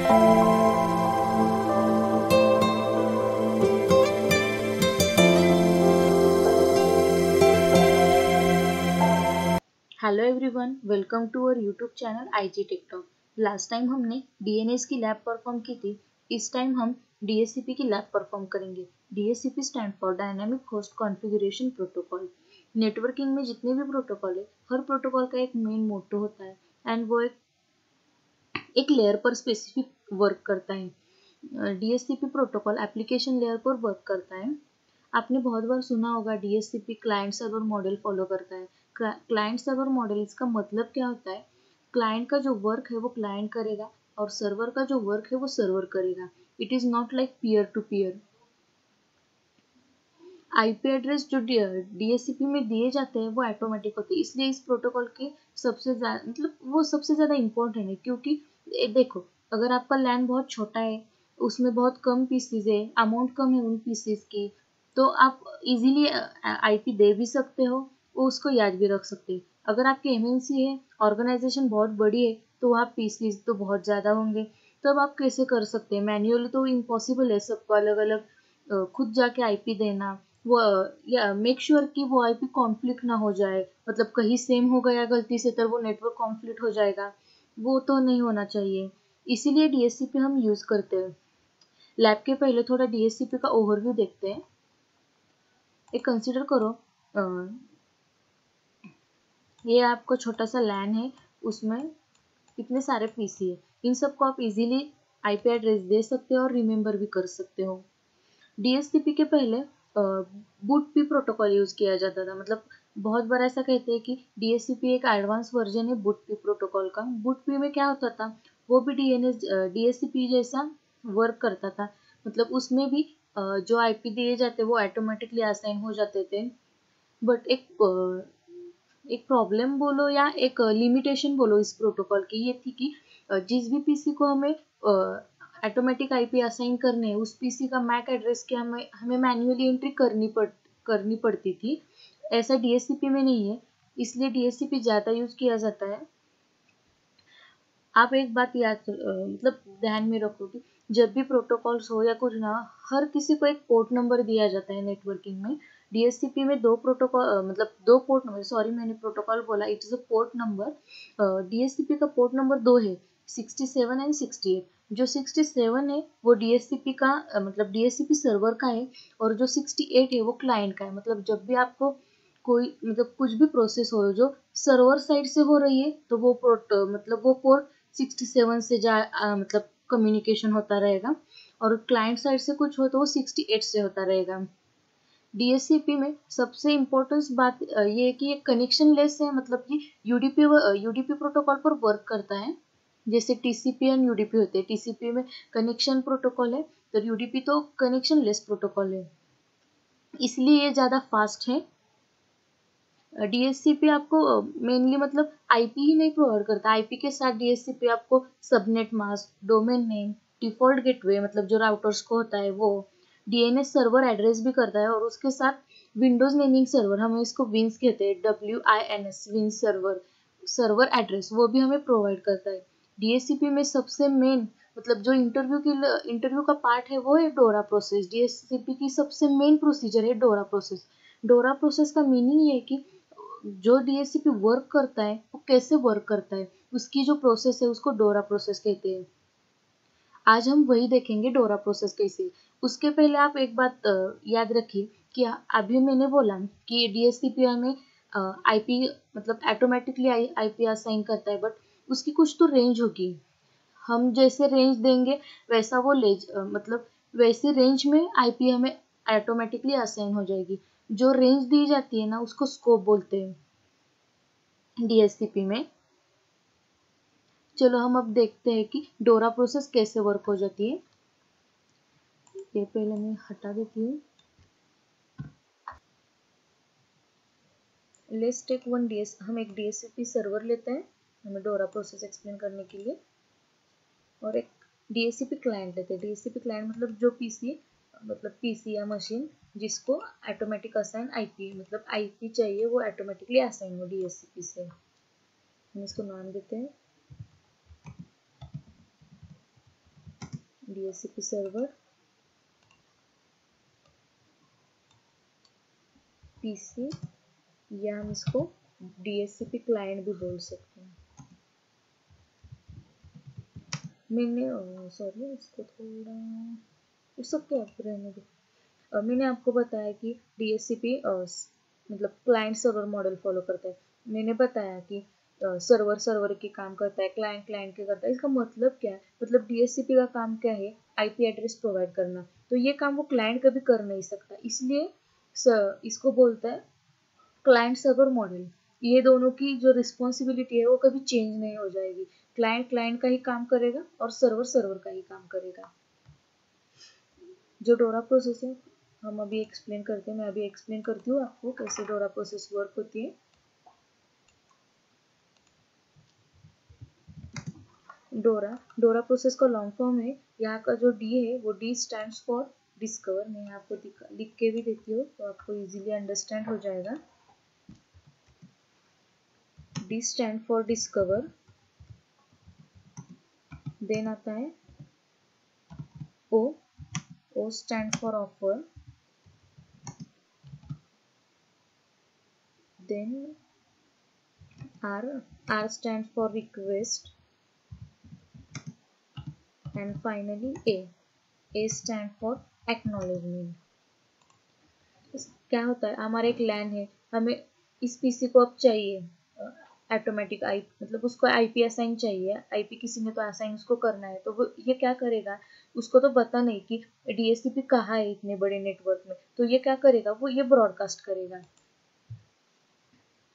Hello everyone, welcome to our YouTube channel IG TikTok. Last time हमने DNS की lab perform की थी। इस टाइम हम डीएचसीपी की लैब परफॉर्म करेंगे। DHCP stand for dynamic host configuration protocol. Networking में जितने भी प्रोटोकॉल है, हर प्रोटोकॉल का एक मेन मोटो होता है एंड वो एक लेयर पर स्पेसिफिक वर्क करता है। डीएचसीपी प्रोटोकॉल एप्लीकेशन लेयर पर वर्क करता है। आपने बहुत बार सुना होगा DHCP client server model follow करता है। क्लाइंट सर्वर मॉडल, इसका मतलब क्या होता है? क्लाइंट का जो वर्क है वो क्लाइंट करेगा और सर्वर का जो वर्क है वो सर्वर करेगा। It is not like peer to peer. IP address जो डीएचसीपी में दिए जाते हैं वो ऑटोमेटिक होते हैं, इसलिए इस प्रोटोकॉल के सबसे ज्यादा वो सबसे ज्यादा इम्पोर्टेंट है। क्योंकि देखो, अगर आपका लैन बहुत छोटा है, उसमें बहुत कम पीसीज है, अमाउंट कम है उन पीसीज की, तो आप इजीली आईपी दे भी सकते हो, वो उसको याद भी रख सकते हैं। अगर आपकी एमएनसी है, ऑर्गेनाइजेशन बहुत बड़ी है, तो वहाँ पीसीज तो बहुत ज़्यादा होंगे। तब आप कैसे कर सकते हैं? मैन्युअली तो इम्पॉसिबल है सबको अलग अलग खुद जाके आईपी देना। वो या मेक श्योर कि वो आईपी कॉन्फ्लिक्ट ना हो जाए, मतलब कहीं सेम हो गया गलती से तो वो नेटवर्क कॉन्फ्लिक्ट हो जाएगा, वो तो नहीं होना चाहिए। इसीलिए डीएचसीपी हम यूज़ करते हैं। लैब के पहले थोड़ा डीएचसीपी का ओवरव्यू देखते हैं। एक कंसिडर करो, ये आपको छोटा सा लैन है, उसमें इतने सारे पीसी है। इन सबको आप इजीली आईपी एड्रेस दे सकते हो और रिमेम्बर भी कर सकते हो। डीएचसीपी के पहले बूट पी प्रोटोकॉल यूज किया जाता था। मतलब बहुत बार ऐसा कहते हैं कि डीएचसीपी एक एडवांस वर्जन है बूट पी प्रोटोकॉल का। बूट पी में क्या होता था? वो भी डीएचसीपी जैसा वर्क करता था। मतलब उसमें भी जो आईपी दिए जाते वो ऑटोमेटिकली असाइन हो जाते थे। बट एक प्रॉब्लम बोलो या एक लिमिटेशन बोलो इस प्रोटोकॉल की, ये थी कि जिस भी पीसी को हमें ऑटोमेटिक आईपी असाइन करने, उस पीसी का मैक एड्रेस की हमें मैन्युअली एंट्री करनी पड़ती थी। ऐसा डीएचसीपी में नहीं है, इसलिए डीएचसीपी ज़्यादा यूज किया जाता है। आप एक बात मतलब ध्यान में रखो कि जब भी प्रोटोकॉल्स हो या कुछ ना, हर किसी को एक पोर्ट नंबर दिया जाता है नेटवर्किंग में। डीएचसीपी में दो प्रोटोकॉल मतलब दो पोर्ट नंबर, सॉरी मैंने प्रोटोकॉल बोला, it is a port number. DHCP का पोर्ट नंबर दो है, 67 एंड 68। जो 67 है वो डीएचसीपी का मतलब डीएचसीपी सर्वर का है, और जो 68 है वो क्लाइंट का है। मतलब जब भी आपको कोई मतलब कुछ भी प्रोसेस हो जो सर्वर साइड से हो रही है, तो वो पोर्ट 67 से मतलब कम्युनिकेशन होता रहेगा, और क्लाइंट साइड से कुछ हो तो वो 68 से होता रहेगा। डीएचसीपी में सबसे इम्पोर्टेंट बात ये है कि ये कनेक्शन लेस है। मतलब कि यूडीपी प्रोटोकॉल पर वर्क करता है, जैसे टीसीपी एंड यूडीपी होते हैं। टीसीपी में कनेक्शन प्रोटोकॉल है, तो यूडीपी तो कनेक्शन लेस प्रोटोकॉल है, इसलिए ये ज़्यादा फास्ट है। डीएचसीपी आपको मेनली मतलब आईपी ही नहीं प्रोवाइड करता। आईपी के साथ डीएचसीपी आपको subnet mask, domain name, default gateway मतलब जो राउटर्स को होता है वो, डीएनएस सर्वर एड्रेस भी करता है, और उसके साथ विंडोज नेमिंग सर्वर, हम इसको विंस कहते हैं, WINS विंस सर्वर एड्रेस, वो भी हमें प्रोवाइड करता है। डीएचसीपी में सबसे मेन मतलब जो इंटरव्यू का पार्ट है वो है डोरा प्रोसेस। डीएचसीपी की सबसे मेन प्रोसीजर है डोरा प्रोसेस। डोरा प्रोसेस का मीनिंग ये है कि जो डीएचसीपी वर्क करता है वो कैसे वर्क करता है, उसकी जो प्रोसेस है उसको डोरा प्रोसेस कहते हैं। आज हम वही देखेंगे, डोरा प्रोसेस कैसे। उसके पहले आप एक बात याद रखिए कि अभी मैंने बोला कि डीएचसीपी हमें आईपी मतलब ऑटोमेटिकली आईपी असाइन करता है, बट उसकी कुछ तो रेंज होगी। हम जैसे रेंज देंगे वैसा वो मतलब वैसे रेंज में आईपी हमें ऑटोमेटिकली असाइन हो जाएगी। जो रेंज दी जाती है ना, उसको स्कोप बोलते हैं डीएचसीपी में। चलो हम अब देखते हैं कि डोरा प्रोसेस कैसे वर्क हो जाती है। ये पहले मैं हटा देती हूँ। लेट्स टेक हम एक डीएचसीपी सर्वर लेते हैं हमें डोरा प्रोसेस एक्सप्लेन करने के लिए, और एक डीएचसीपी क्लाइंट लेते हैं। डीएचसीपी क्लाइंट मतलब जो पीसी या मशीन जिसको ऑटोमेटिक असाइन आईपी मतलब आईपी चाहिए वो ऑटोमेटिकली असाइन हो डीएचसीपी से। हम इसको नाम देते हैं DHCP सर्वर PC, या हम इसको DHCP क्लाइंट भी बोल सकते हैं। मैंने सॉरी इसको थोड़ा इट्स ओके आप रहने दो। मैंने आपको बताया कि DHCP मतलब क्लाइंट सर्वर मॉडल फॉलो करता है। मैंने बताया कि सर्वर सर्वर के काम करता है, क्लाइंट क्लाइंट के करता है। इसका मतलब क्या है? मतलब DHCP का काम क्या है? IP एड्रेस प्रोवाइड करना। तो ये काम वो क्लाइंट कभी कर नहीं सकता, इसलिए इसको बोलता है क्लाइंट सर्वर मॉडल। ये दोनों की जो रिस्पॉन्सिबिलिटी है वो कभी चेंज नहीं हो जाएगी। क्लाइंट क्लाइंट का ही काम करेगा और सर्वर सर्वर का ही काम करेगा। जो डोरा प्रोसेस है हम अभी एक्सप्लेन करते हैं। मैं अभी एक्सप्लेन करती हूँ आपको कैसे डोरा प्रोसेस वर्क होती है। डोरा प्रोसेस का लॉन्ग फॉर्म है। यहाँ का जो डी है वो डी स्टैंड्स फॉर डिस्कवर। मैं आपको लिख के भी देती हूँ तो आपको इजीली अंडरस्टैंड हो जाएगा। D stand for discover, then आता है O stand for offer, then R stands for request, and finally A stand for acknowledgement। क्या होता है? हमारा एक लैन है, हमें इस पीसी को अब चाहिए ऑटोमेटिक आई मतलब उसको आईपी असाइन चाहिए। आईपी किसी ने तो असाइन उसको करना है, तो वो ये क्या करेगा? उसको तो पता नहीं कि DHCP कहाँ है इतने बड़े नेटवर्क में, तो ये क्या करेगा? वो ये ब्रॉडकास्ट करेगा।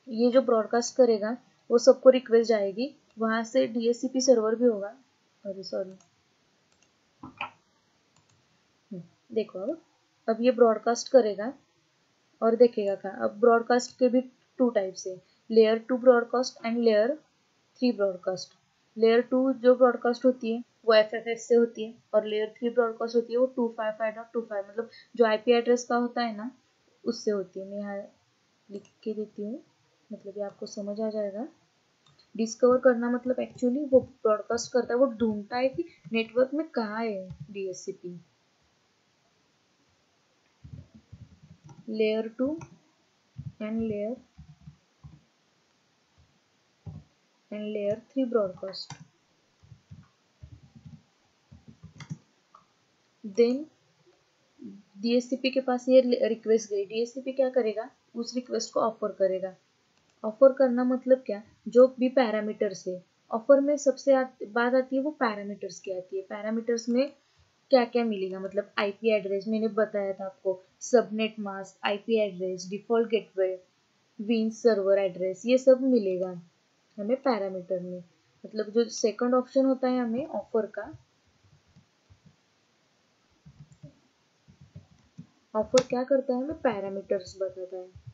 ये जो ब्रॉडकास्ट करेगा वो सबको रिक्वेस्ट जाएगी, वहां से DHCP सर्वर भी होगा। सॉरी देखो अब ये ब्रॉडकास्ट करेगा और देखेगा क्या। अब ब्रॉडकास्ट के भी टू टाइप्स है, layer 2 broadcast and layer 3 broadcast. Layer 2 जो ब्रॉडकास्ट होती है वो FFS से होती है, और लेयर 3 ब्रॉडकास्ट होती है वो 255.25 मतलब जो IP एड्रेस का होता है ना, उससे होती है। मैं यहाँ लिख के देती हूँ, मतलब ये आपको समझ आ जाएगा। डिस्कवर करना मतलब एक्चुअली वो ब्रॉडकास्ट करता है, वो ढूंढता है कि नेटवर्क में कहाँ है DHCP। Layer 2 and layer 3 broadcast. Then DHCP के पास ये रिक्वेस्ट गई, DHCP क्या करेगा? उस रिक्वेस्ट को ऑफर करेगा। ऑफर करना मतलब क्या? जो भी पैरामीटर्स है, ऑफर में सबसे बात आती है वो पैरामीटर्स की आती है। पैरामीटर्स में क्या क्या मिलेगा? मतलब IP एड्रेस मैंने बताया था आपको, subnet mask, IP address, default gateway, विंस सर्वर एड्रेस, ये सब मिलेगा हमें पैरामीटर में। मतलब जो सेकंड ऑप्शन होता है हमें ऑफर का, ऑफर क्या करता है? हमें पैरामीटर्स बताता है।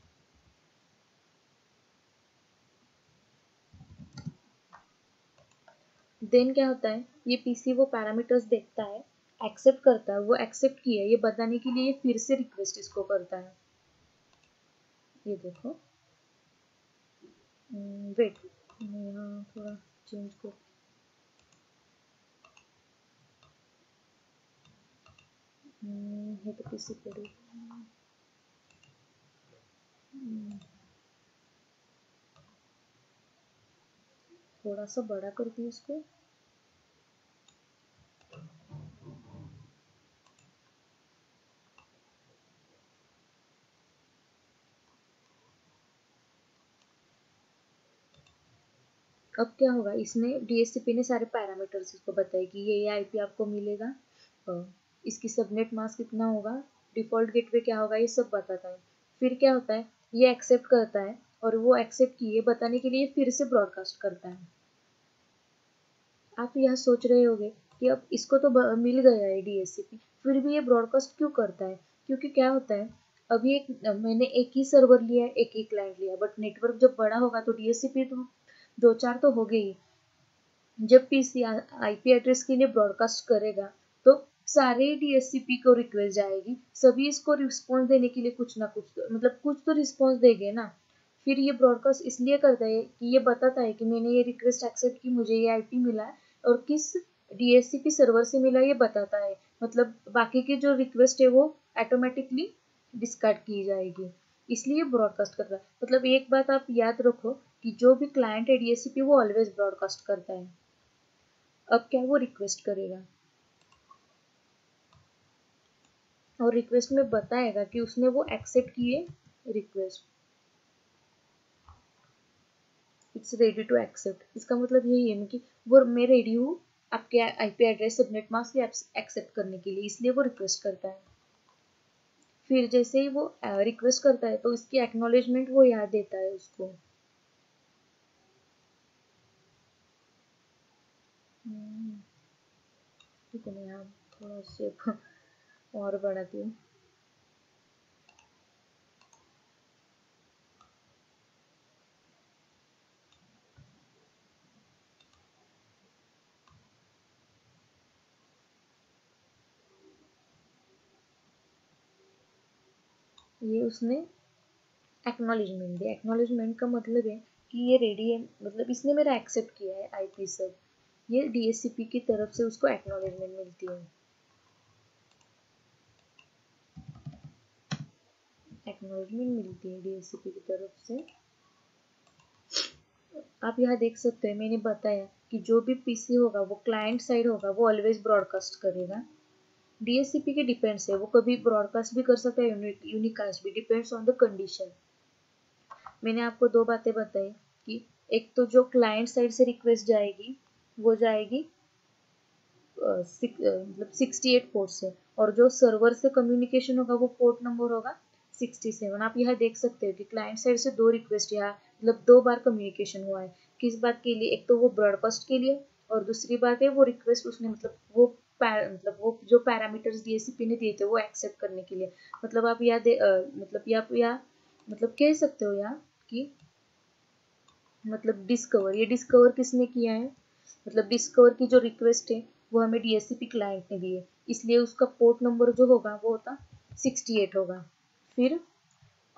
देन क्या होता है? ये पीसी वो पैरामीटर्स देखता है, एक्सेप्ट करता है, वो एक्सेप्ट किया ये बताने के लिए ये फिर से रिक्वेस्ट इसको करता है। ये देखो, वेट मैं यहाँ थोड़ा चेंज कर, ये तो पीसी पड़ी, थोड़ा सा बड़ा करती हूँ इसको। अब क्या होगा? इसने DHCP ने सारे पैरामीटर्स इसको बताए कि ये IP आपको मिलेगा, इसकी सबनेट मास्क कितना होगा, डिफॉल्ट गेटवे क्या होगा, ये सब बताता है। फिर क्या होता है? ये एक्सेप्ट करता है, और वो एक्सेप्ट किए बताने के लिए फिर से ब्रॉडकास्ट करता है। आप यह सोच रहे होंगे कि अब इसको तो मिल गया है DHCP, फिर भी ये ब्रॉडकास्ट क्यों करता है? क्योंकि क्या होता है, अभी मैंने एक ही सर्वर लिया है, एक ही क्लाइंट लिया, बट नेटवर्क जब बड़ा होगा तो DHCP तो 2-4 तो हो गई। जब पीसी IP एड्रेस के लिए ब्रॉडकास्ट करेगा तो सारे DHCP को रिक्वेस्ट जाएगी, सभी इसको रिस्पॉन्स देने के लिए कुछ ना कुछ मतलब कुछ तो रिस्पॉन्स देंगे ना। फिर ये ब्रॉडकास्ट इसलिए करता है कि ये बताता है कि मैंने ये रिक्वेस्ट एक्सेप्ट की, मुझे ये IP मिला है, और किस DHCP सर्वर से मिला ये बताता है, मतलब बाकी की जो रिक्वेस्ट है वो ऑटोमेटिकली डिस्कार्ड की जाएगी, इसलिए ब्रॉडकास्ट कर रहा है। मतलब एक बात आप याद रखो कि जो भी क्लाइंट है DHCP वो ऑलवेज ब्रॉडकास्ट करता है। अब क्या वो रिक्वेस्ट करेगा और रिक्वेस्ट में बताएगा कि उसने वो एक्सेप्ट किए request, it's ready to accept. इसका मतलब यही है कि वो मैं रेडी हूँ आपके IP address subnet mask accept करने के लिए, इसलिए वो रिक्वेस्ट करता है। फिर जैसे ही वो रिक्वेस्ट करता है तो इसकी एक्नॉलेजमेंट वो याद देता है उसको। ठीक है, मैं यहाँ थोड़ा शेप और बढ़ाती हूँ। ये उसने एक्नॉलेजमेंट दिया। एक्नॉलेजमेंट का मतलब है कि ये रेडी है, मतलब इसने मेरा एक्सेप्ट किया है IP सब। ये DHCP की तरफ से उसको एक्नॉलेजमेंट मिलती है। एक्नॉलेजमेंट मिलती है DHCP की तरफ से। आप यहाँ देख सकते हैं मैंने बताया कि जो भी PC होगा वो क्लाइंट साइड होगा वो ऑलवेज ब्रॉडकास्ट करेगा। DHCP के डिपेंड्स है, वो कभी ब्रॉडकास्ट भी कर सकता है, यूनिकास्ट भी, डिपेंड्स ऑन द कंडीशन। मैंने आपको दो बातें बताई कि एक तो जो क्लाइंट साइड से रिक्वेस्ट जाएगी वो जाएगी मतलब 68 पोर्ट से, और जो सर्वर से कम्युनिकेशन होगा वो पोर्ट नंबर होगा 67। आप यहाँ देख सकते हो कि क्लाइंट साइड से दो रिक्वेस्ट यहाँ मतलब दो बार कम्युनिकेशन हुआ है। किस बात के लिए? एक तो वो ब्रॉडकास्ट के लिए, और दूसरी बात है वो रिक्वेस्ट उसने मतलब वो जो पैरामीटर्स DHCP ने दिए थे वो एक्सेप्ट करने के लिए। मतलब आप यहाँ मतलब कह सकते हो यहाँ कि मतलब ये डिस्कवर किसने किया है? मतलब डिस्कवर की जो रिक्वेस्ट है वो हमें DHCP क्लाइंट ने दी है, इसलिए उसका पोर्ट नंबर जो होगा वो होता 68 होगा। फिर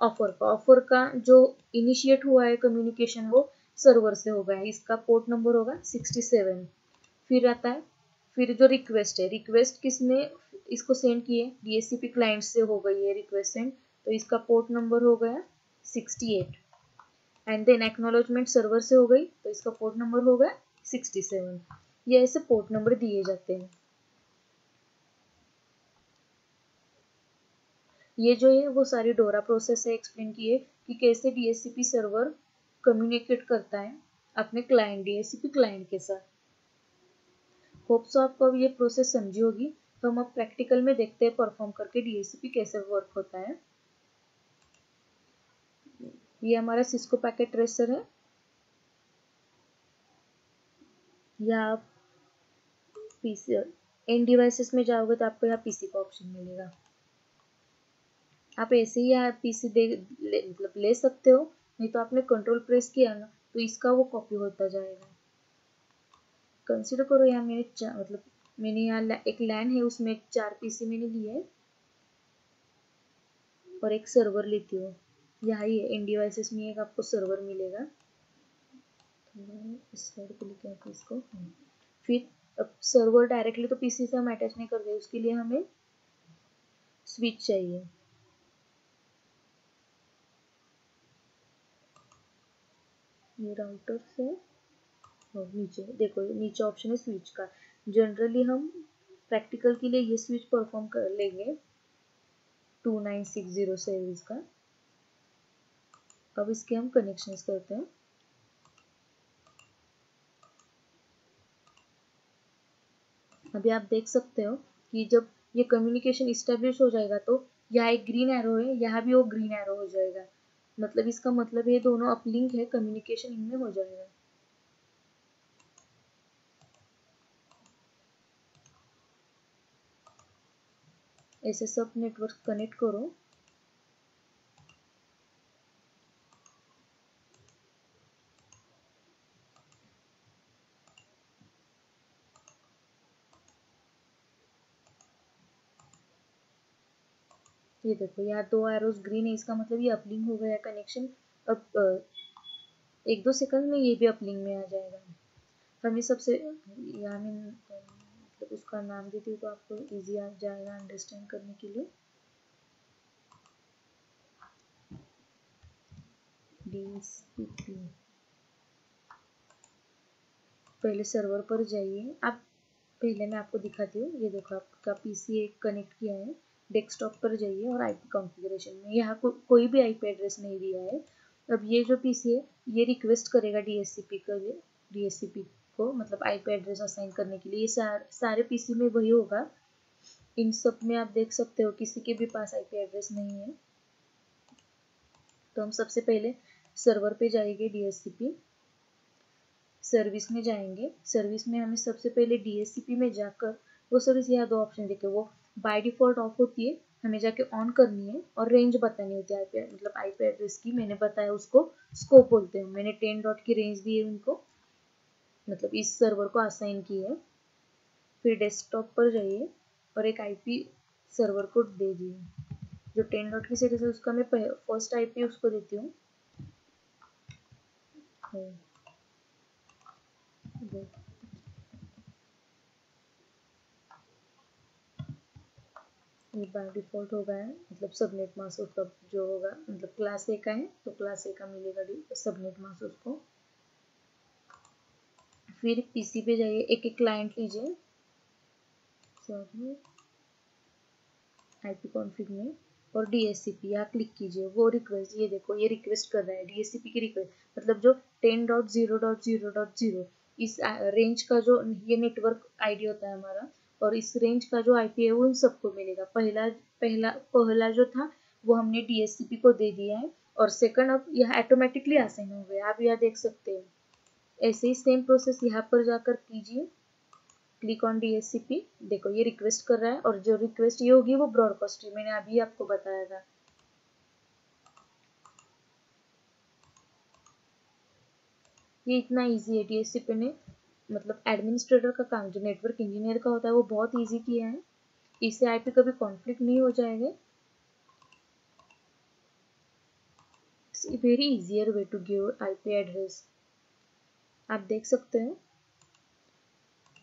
ऑफर का जो इनिशिएट हुआ है कम्युनिकेशन वो सर्वर से होगा, इसका पोर्ट नंबर होगा 67। फिर आता है, फिर जो रिक्वेस्ट है, रिक्वेस्ट किसने इसको सेंड की है? DHCP क्लाइंट से हो गई है रिक्वेस्ट सेंड, तो इसका पोर्ट नंबर हो गया 68। एंड देन एक्नॉलेजमेंट सर्वर से हो गई तो इसका पोर्ट नंबर हो गया 67। ये ऐसे पोर्ट नंबर दिए जाते हैं। ये जो है वो सारी डोरा प्रोसेस है एक्सप्लेन की है कि कैसे DHCP सर्वर कम्युनिकेट करता है अपने क्लाइंट DHCP क्लाइंट के साथ। होप सो आपको अब ये प्रोसेस समझी होगी। तो हम अब प्रैक्टिकल में देखते हैं परफॉर्म करके DHCP कैसे वर्क होता है। ये हमारा सिस्को पैकेट ट्रेसर है, या आप PC एंड डिवाइसेस में जाओगे तो आपको यहाँ PC का ऑप्शन मिलेगा। आप ऐसे ही यहाँ PC मतलब ले सकते हो, नहीं तो आपने कंट्रोल प्रेस किया ना तो इसका वो कॉपी होता जाएगा। कंसिडर करो यहाँ मैंने यहाँ एक लैन है उसमें 4 PC मैंने लिए है और एक सर्वर लेती हूँ। यहाँ ही एंड डिवाइसेस में एक आपको सर्वर मिलेगा। इस साइड पे लेके आते इसको। फिर अब सर्वर डायरेक्टली तो PC से हम अटैच नहीं करते, उसके लिए हमें स्विच चाहिए। ये राउटर से और नीचे देखो, नीचे ऑप्शन है स्विच का। जनरली हम प्रैक्टिकल के लिए ये स्विच परफॉर्म कर लेंगे 2960 सीरीज का। अब इसके हम कनेक्शंस करते हैं। अभी आप देख सकते हो कि जब ये कम्युनिकेशन इस्टेब्लिश हो जाएगा तो यहाँ एक ग्रीन एरो है, यहाँ भी वो ग्रीन एरो हो जाएगा। मतलब इसका मतलब ये दोनों अपलिंक है, कम्युनिकेशन इनमें हो जाएगा। ऐसे सब नेटवर्क कनेक्ट करो। ये देखो यहाँ दो एरोस ग्रीन है, इसका मतलब ये अपलिंक हो गया कनेक्शन। अब 1-2 सेकंड में ये भी अपलिंक में आ जाएगा। हमें सबसे यहाँ में मतलब उसका नाम देती हूँ तो आपको इजी आ जाएगा अंडरस्टैंड करने के लिए। DHCP, पहले सर्वर पर जाइए आप। पहले मैं आपको दिखाती हूँ, ये देखो आपका पीसी एक कनेक्ट किया है। डेस्कटॉप पर जाइए और आईपी कॉन्फ़िगरेशन में यहाँ कोई भी आईपी एड्रेस नहीं दिया है। अब ये जो पीसी है ये रिक्वेस्ट करेगा डीएचसीपी के लिए, डीएचसीपी को मतलब आईपी एड्रेस असाइन करने के लिए। ये सारे पीसी में वही होगा। इन सब में आप देख सकते हो किसी के भी पास आईपी एड्रेस नहीं है। तो हम सबसे पहले सर्वर पे जाएंगे, डीएचसीपी सर्विस में जाएंगे। सर्विस में हमें सबसे पहले डीएचसीपी में जाकर वो सर्विस, यहाँ दो ऑप्शन देखे, वो बाय डिफॉल्ट ऑफ होती है, हमें जाके ऑन करनी है और रेंज बतानी होती है आईपी मतलब आईपी एड्रेस की। मैंने बताया उसको स्कोप बोलते हैं। मैंने 10 डॉट की रेंज दी है उनको, मतलब इस सर्वर को असाइन की है। फिर डेस्कटॉप पर जाइए और एक आईपी सर्वर को दे दिए। जो 10 डॉट की सीरीज है उसका मैं फर्स्ट आईपी उसको देती हूँ। ये बाय डिफॉल्ट हो गया है, मतलब सबनेट मास्क उसका जो होगा, मतलब क्लास ए का है तो क्लास ए का मिलेगा सबनेट मास्क उसको। फिर पीसी पे जाइए, एक एक क्लाइंट लीजिए, सॉरी आईपी कॉन्फ़िग में, और डीएचसीपी यहाँ क्लिक कीजिए। वो रिक्वेस्ट, ये देखो ये रिक्वेस्ट कर रहा है डीएचसीपी की रिक्वेस्ट, मतलब जो 10.0.0.0 इस रेंज का जो ये नेटवर्क आईडी होता है हमारा, और इस रेंज का जो आईपी है वो इन सबको मिलेगा। पहला जो था वो हमने डीएचसीपी को दे दिया है, और सेकंड अब यह ऑटोमेटिकली असाइन हो गया। आप यहाँ देख सकते हैं। ऐसे ही सेम प्रोसेस यहाँ पर जाकर कीजिए, क्लिक ऑन डीएचसीपी। देखो ये रिक्वेस्ट कर रहा है, और जो रिक्वेस्ट ये होगी वो ब्रॉडकास्ट है, मैंने अभी आपको बताया था। ये इतना इजी है डीएचसीपी ने, मतलब एडमिनिस्ट्रेटर का काम जो नेटवर्क इंजीनियर का होता है वो बहुत इजी किया है। इससे आईपी कभी कॉन्फ्लिक्ट नहीं हो जाएगा। Very easier way to give IP address. आप देख सकते हैं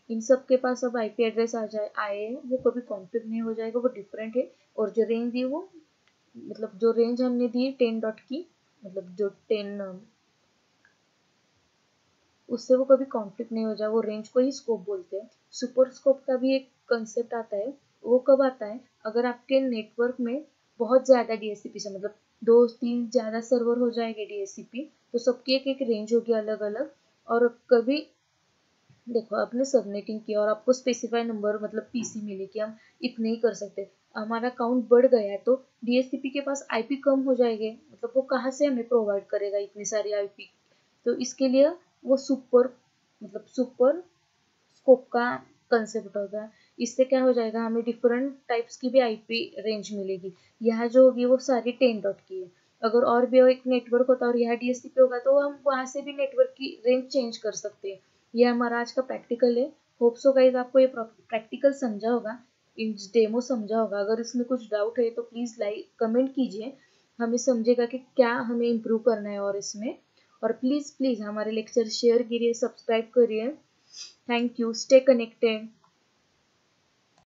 इन सब के पास अब आईपी एड्रेस आए हैं, वो कभी कॉन्फ्लिक्ट नहीं हो जाएगा, वो डिफरेंट है। और जो रेंज दी वो, मतलब जो रेंज हमने दी है 10 डॉट की, मतलब जो 10 उससे वो कभी कॉन्फ्लिक्ट नहीं हो जाए, वो रेंज को ही स्कोप बोलते हैं। सुपर स्कोप का भी एक कंसेप्ट आता है, वो कब आता है, अगर आपके नेटवर्क में बहुत ज़्यादा डीएचसीपी से, मतलब 2-3 ज़्यादा सर्वर हो जाएंगे डीएचसीपी, तो सबकी एक एक रेंज होगी अलग अलग। और कभी देखो आपने सबनेटिंग किया और आपको स्पेसिफाई नंबर मतलब पीसी मिले कि हम इतने ही कर सकते, हमारा काउंट बढ़ गया है तो डीएचसीपी के पास आईपी कम हो जाएंगे, मतलब वो कहाँ से हमें प्रोवाइड करेगा इतनी सारी आईपी। तो इसके लिए वो सुपर स्कोप का कंसेप्ट होगा। इससे क्या हो जाएगा, हमें डिफरेंट टाइप्स की भी आईपी रेंज मिलेगी। यहाँ जो होगी वो सारी 10 डॉट की है। अगर और भी एक नेटवर्क होता है और यहाँ डीएचसीपी होगा तो हम वहाँ से भी नेटवर्क की रेंज चेंज कर सकते हैं। ये हमारा आज का प्रैक्टिकल है। होप सो गाइस आपको ये प्रैक्टिकल समझा होगा, इन डेमो समझा होगा। अगर इसमें कुछ डाउट है तो प्लीज़ लाइक कमेंट कीजिए, हमें समझेगा कि क्या हमें इम्प्रूव करना है। और इसमें और प्लीज़ हमारे लेक्चर शेयर करिए, सब्सक्राइब करिए। Thank you, stay connected.